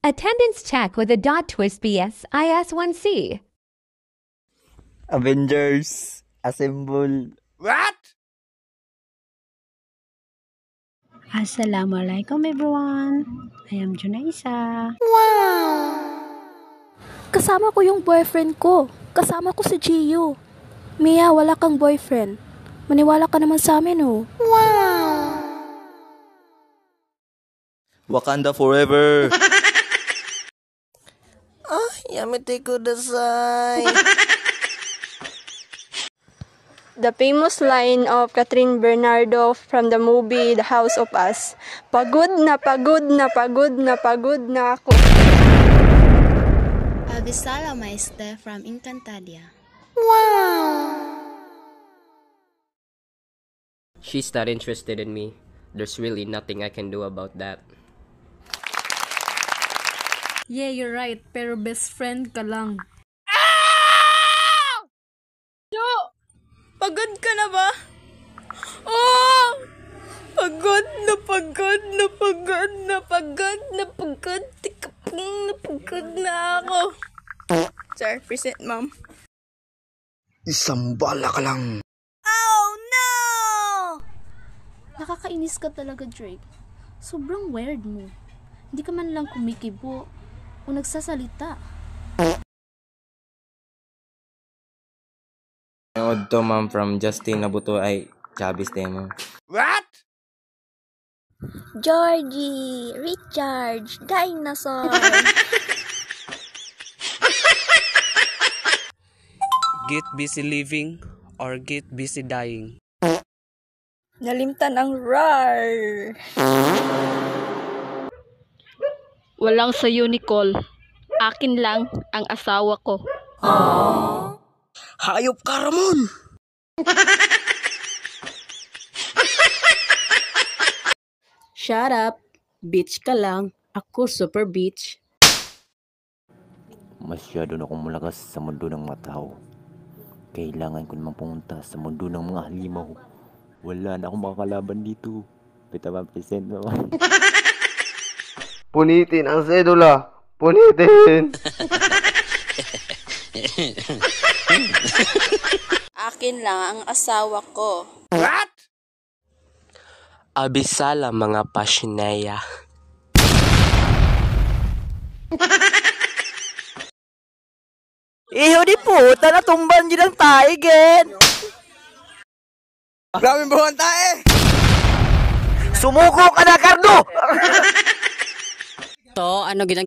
Attendance check with a dot twist BS IS1C. Avengers, assemble. What? Assalamualaikum everyone. I am Junaisa. Kasama ko yung boyfriend ko. Kasama ko si Gio. Mia, wala kang boyfriend. Maniwala ka naman sa amin, oh. Wakanda forever. Yamete kudasai. The famous line of Catherine Bernardo from the movie The House of Us. Pagod na pagod na pagod na pagod na ako. Avisala Maestre from Encantadia. She's not interested in me. There's really nothing I can do about that. Yeah, you're right. Pero best friend ka lang. Pagod ka na ba? Oh! Pagod na pagod na pagod na pagod na pagod. Na pagod na ako. Sir, present ma'am. Isang bala ka lang. Oh no! Nakakainis ka talaga, Drake. Sobrang weird mo. Hindi ka man lang kumikibo o nagsasalita. Ang to ma'am from Justin Nabuto ay Chavez Demo. What? Georgie, Recharge, Dinosaur. Get busy living or get busy dying. Nalimtan ang RAR. Walang sayo, Nicole. Akin lang ang asawa ko. Hayop ka, Ramon! Shut up. Bitch ka lang. Ako super bitch. Masyado na akong malakas sa mundo ng matao. Kailangan ko naman pumunta sa mundo ng mga halimaw. Wala na akong makakalaban dito. Pita ba present naman? Punitin ang sedula! Punitin! Akin lang ang asawa ko. What? Abisala mga pashinaya. Iho di puta na tumban dyan ang taigen! Grabe buwan tae! Sumuko ka na, Cardo! To, ano ginang